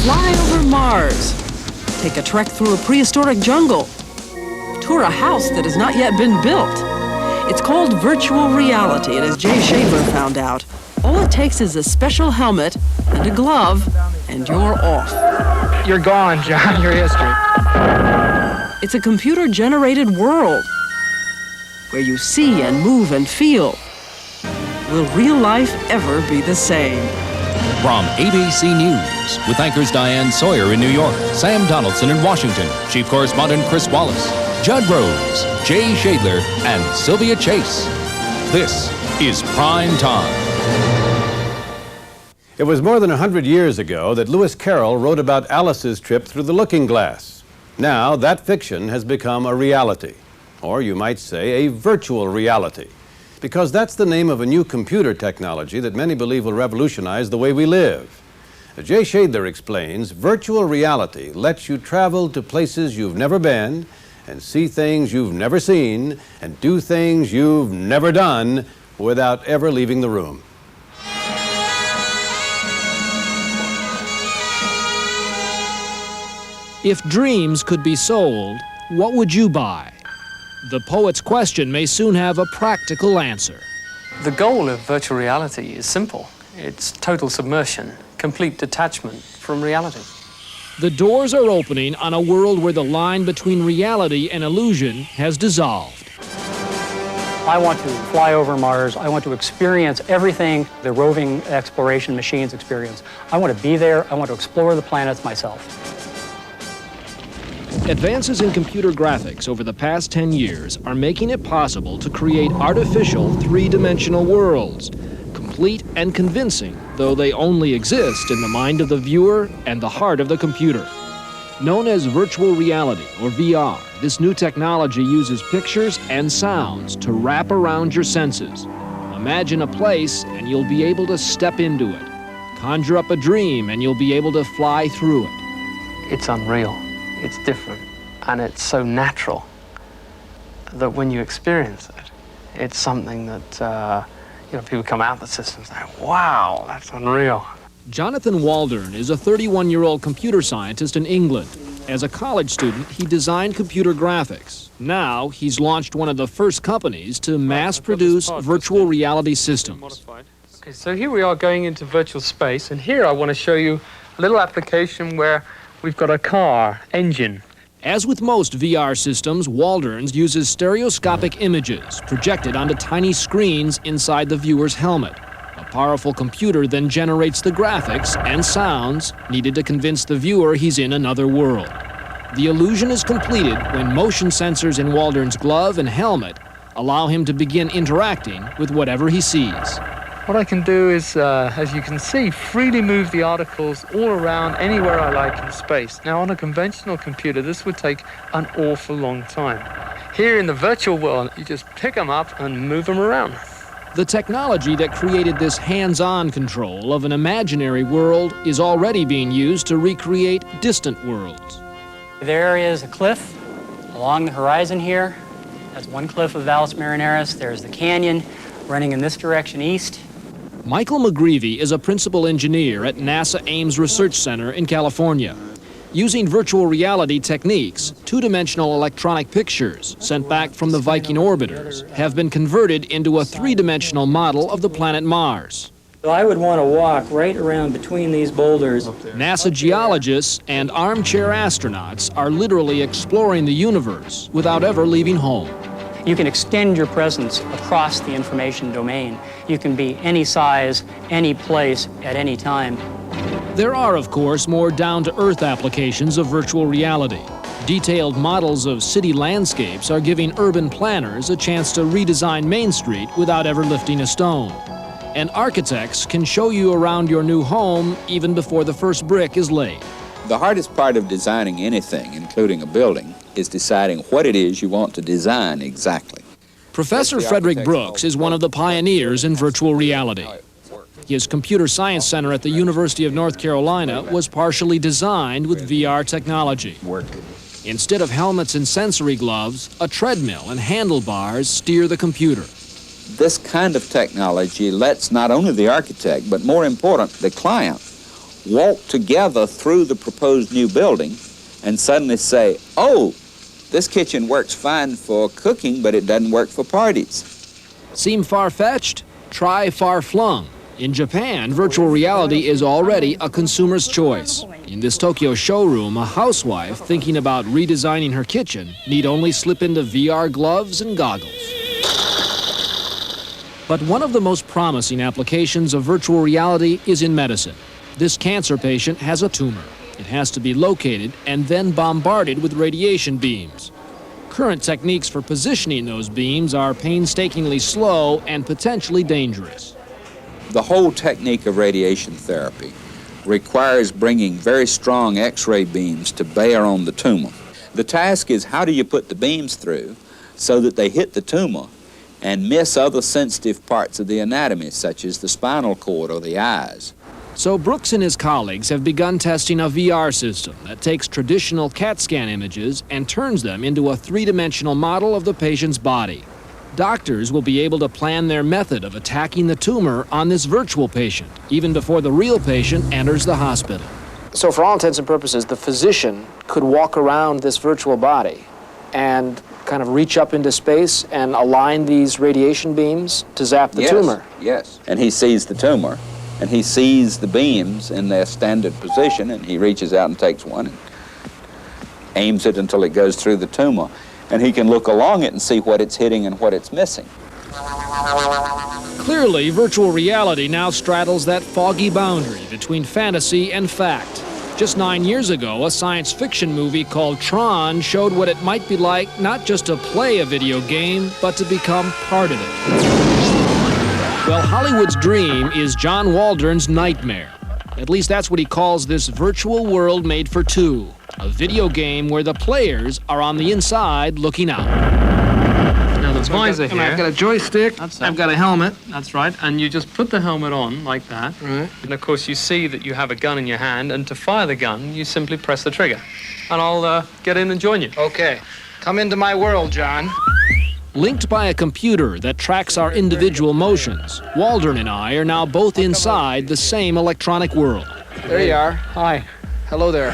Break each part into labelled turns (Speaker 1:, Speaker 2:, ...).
Speaker 1: Fly over Mars. Take a trek through a prehistoric jungle. Tour a house that has not yet been built. It's called virtual reality, and as Jay Shadler found out, all it takes is a special helmet and a glove, and you're off.
Speaker 2: You're gone, John. Your history.
Speaker 1: It's a computer-generated world where you see and move and feel. Will real life ever be the same?
Speaker 3: From ABC News, with anchors Diane Sawyer in New York, Sam Donaldson in Washington, Chief Correspondent Chris Wallace, Judd Rose, Jay Shadler, and Sylvia Chase. This is Prime Time.
Speaker 4: It was more than 100 years ago that Lewis Carroll wrote about Alice's trip through the looking glass. Now, that fiction has become a reality, or you might say a virtual reality, because that's the name of a new computer technology that many believe will revolutionize the way we live. As Jay Shadler explains, virtual reality lets you travel to places you've never been and see things you've never seen and do things you've never done without ever leaving the room.
Speaker 5: If dreams could be sold, what would you buy? The poet's question may soon have a practical answer.
Speaker 6: The goal of virtual reality is simple. It's total submersion, complete detachment from reality.
Speaker 5: The doors are opening on a world where the line between reality and illusion has dissolved.
Speaker 7: I want to fly over Mars. I want to experience everything the roving exploration machines experience. I want to be there. I want to explore the planets myself.
Speaker 5: Advances in computer graphics over the past 10 years are making it possible to create artificial three-dimensional worlds, complete and convincing, though they only exist in the mind of the viewer and the heart of the computer. Known as virtual reality, or VR, this new technology uses pictures and sounds to wrap around your senses. Imagine a place and you'll be able to step into it. Conjure up a dream and you'll be able to fly through it.
Speaker 6: It's unreal. It's different, and it's so natural that when you experience it, it's something that, people come out of the system and say, wow, that's unreal.
Speaker 5: Jonathan Waldron is a 31-year-old computer scientist in England. As a college student, he designed computer graphics. Now, he's launched one of the first companies to mass-produce virtual reality systems.
Speaker 6: Okay, so here we are going into virtual space, and here I want to show you a little application where we've got a car engine.
Speaker 5: As with most VR systems, Waldron's uses stereoscopic images projected onto tiny screens inside the viewer's helmet. A powerful computer then generates the graphics and sounds needed to convince the viewer he's in another world. The illusion is completed when motion sensors in Waldron's glove and helmet allow him to begin interacting with whatever he sees.
Speaker 6: What I can do is, as you can see, freely move the articles all around anywhere I like in space. Now, on a conventional computer, this would take an awful long time. Here in the virtual world, you just pick them up and move them around.
Speaker 5: The technology that created this hands-on control of an imaginary world is already being used to recreate distant worlds.
Speaker 7: There is a cliff along the horizon here. That's one cliff of Valles Marineris. There's the canyon running in this direction east.
Speaker 5: Michael McGreevy is a principal engineer at NASA Ames Research Center in California. Using virtual reality techniques, two-dimensional electronic pictures sent back from the Viking orbiters have been converted into a three-dimensional model of the planet Mars.
Speaker 7: So I would want to walk right around between these boulders.
Speaker 5: NASA geologists and armchair astronauts are literally exploring the universe without ever leaving home.
Speaker 7: You can extend your presence across the information domain. You can be any size, any place, at any time.
Speaker 5: There are, of course, more down-to-earth applications of virtual reality. Detailed models of city landscapes are giving urban planners a chance to redesign Main Street without ever lifting a stone. And architects can show you around your new home even before the first brick is laid.
Speaker 8: The hardest part of designing anything, including a building, is deciding what it is you want to design exactly.
Speaker 5: Professor Frederick Brooks is one of the pioneers in virtual reality. His computer science center at the University of North Carolina was partially designed with VR technology. Instead of helmets and sensory gloves, a treadmill and handlebars steer the computer.
Speaker 8: This kind of technology lets not only the architect, but more important, the client, walk together through the proposed new building and suddenly say, oh, this kitchen works fine for cooking, but it doesn't work for parties.
Speaker 5: Seem far-fetched? Try far-flung. In Japan, virtual reality is already a consumer's choice. In this Tokyo showroom, a housewife thinking about redesigning her kitchen need only slip into VR gloves and goggles. But one of the most promising applications of virtual reality is in medicine. This cancer patient has a tumor. It has to be located and then bombarded with radiation beams. Current techniques for positioning those beams are painstakingly slow and potentially dangerous.
Speaker 8: The whole technique of radiation therapy requires bringing very strong X-ray beams to bear on the tumor. The task is, how do you put the beams through so that they hit the tumor and miss other sensitive parts of the anatomy, such as the spinal cord or the eyes?
Speaker 5: So Brooks and his colleagues have begun testing a VR system that takes traditional CAT scan images and turns them into a three-dimensional model of the patient's body. Doctors will be able to plan their method of attacking the tumor on this virtual patient, even before the real patient enters the hospital.
Speaker 9: So for all intents and purposes, the physician could walk around this virtual body and kind of reach up into space and align these radiation beams to zap the tumor.
Speaker 8: Yes, and he sees the tumor, and he sees the beams in their standard position, and he reaches out and takes one and aims it until it goes through the tumor. And he can look along it and see what it's hitting and what it's missing.
Speaker 5: Clearly, virtual reality now straddles that foggy boundary between fantasy and fact. Just 9 years ago, a science fiction movie called Tron showed what it might be like not just to play a video game, but to become part of it. Well, Hollywood's dream is John Waldron's nightmare. At least that's what he calls this virtual world made for two. A video game where the players are on the inside looking out.
Speaker 6: Now the visor here.
Speaker 2: I've got a joystick.
Speaker 6: I've got a helmet. That's right. And you just put the helmet on like that.
Speaker 2: Right.
Speaker 6: And of course you see that you have a gun in your hand, and to fire the gun, you simply press the trigger. And I'll get in and join you.
Speaker 2: Okay. Come into my world, John.
Speaker 5: Linked by a computer that tracks our individual motions, Waldron and I are now both inside the same electronic world.
Speaker 2: There you are.
Speaker 6: Hi.
Speaker 2: Hello there.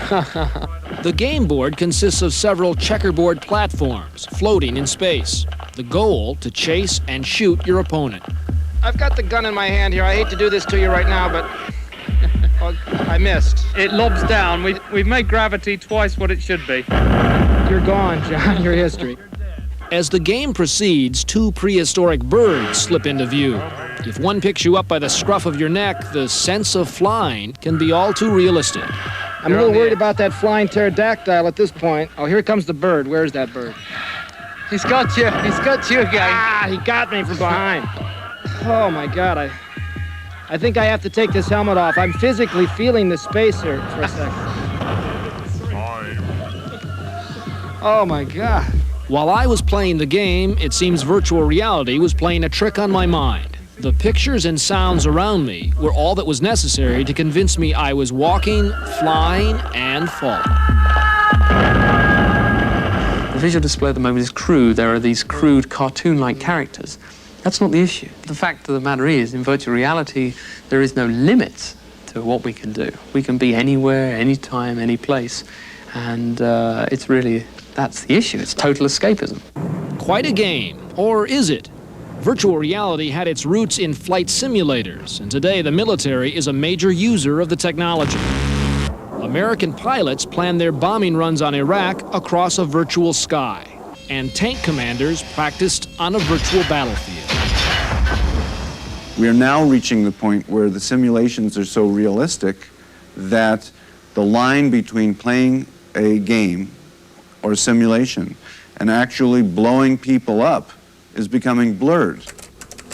Speaker 5: The game board consists of several checkerboard platforms floating in space. The goal, to chase and shoot your opponent.
Speaker 2: I've got the gun in my hand here. I hate to do this to you right now, but I missed.
Speaker 6: It lobs down. We've made gravity twice what it should be.
Speaker 2: You're gone, John. You're history.
Speaker 5: As the game proceeds, two prehistoric birds slip into view. If one picks you up by the scruff of your neck, the sense of flying can be all too realistic.
Speaker 2: I'm a little worried about that flying pterodactyl at this point. Oh, here comes the bird. Where's that bird?
Speaker 6: He's got you. He's got you again.
Speaker 2: Ah, he got me from behind. Oh, my God. I think I have to take this helmet off. I'm physically feeling the space here for a second. Oh, my God.
Speaker 5: While I was playing the game, it seems virtual reality was playing a trick on my mind. The pictures and sounds around me were all that was necessary to convince me I was walking, flying, and falling.
Speaker 6: The visual display at the moment is crude. There are these crude cartoon-like characters. That's not the issue. The fact of the matter is, in virtual reality, there is no limit to what we can do. We can be anywhere, anytime, any place. And it's really, that's the issue. It's total escapism.
Speaker 5: Quite a game, or is it? Virtual reality had its roots in flight simulators, and today the military is a major user of the technology. American pilots planned their bombing runs on Iraq across a virtual sky, and tank commanders practiced on a virtual battlefield.
Speaker 10: We are now reaching the point where the simulations are so realistic that the line between playing a game or a simulation and actually blowing people up is becoming blurred.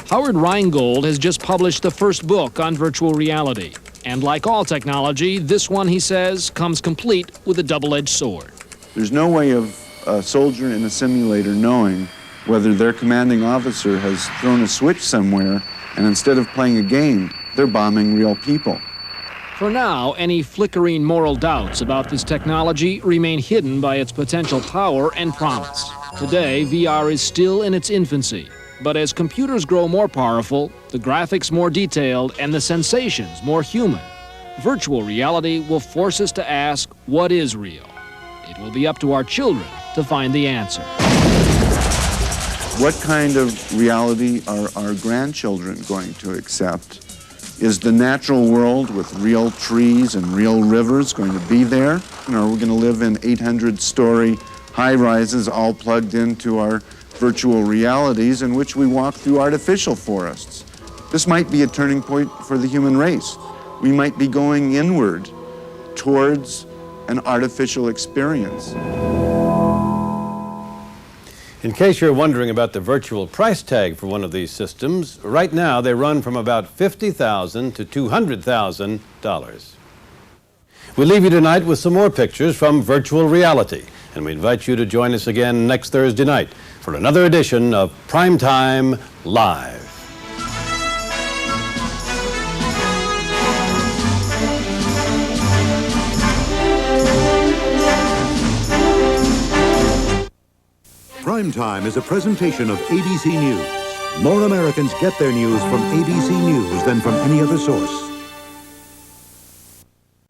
Speaker 5: Howard Rheingold has just published the first book on virtual reality. And like all technology, this one, he says, comes complete with a double-edged sword.
Speaker 10: There's no way of a soldier in a simulator knowing whether their commanding officer has thrown a switch somewhere and instead of playing a game, they're bombing real people.
Speaker 5: For now, any flickering moral doubts about this technology remain hidden by its potential power and promise. Today, VR is still in its infancy, but as computers grow more powerful, the graphics more detailed, and the sensations more human, Virtual reality will force us to ask, what is real? It will be up to our children to find the answer.
Speaker 10: What kind of reality are our grandchildren going to accept? Is the natural world with real trees and real rivers going to be there? Or are we going to live in 800-story high-rises all plugged into our virtual realities in which we walk through artificial forests? This might be a turning point for the human race. We might be going inward towards an artificial experience.
Speaker 4: In case you're wondering about the virtual price tag for one of these systems, right now they run from about $50,000 to $200,000. We leave you tonight with some more pictures from virtual reality, and we invite you to join us again next Thursday night for another edition of Primetime Live.
Speaker 11: Primetime is a presentation of ABC News. More Americans get their news from ABC News than from any other source.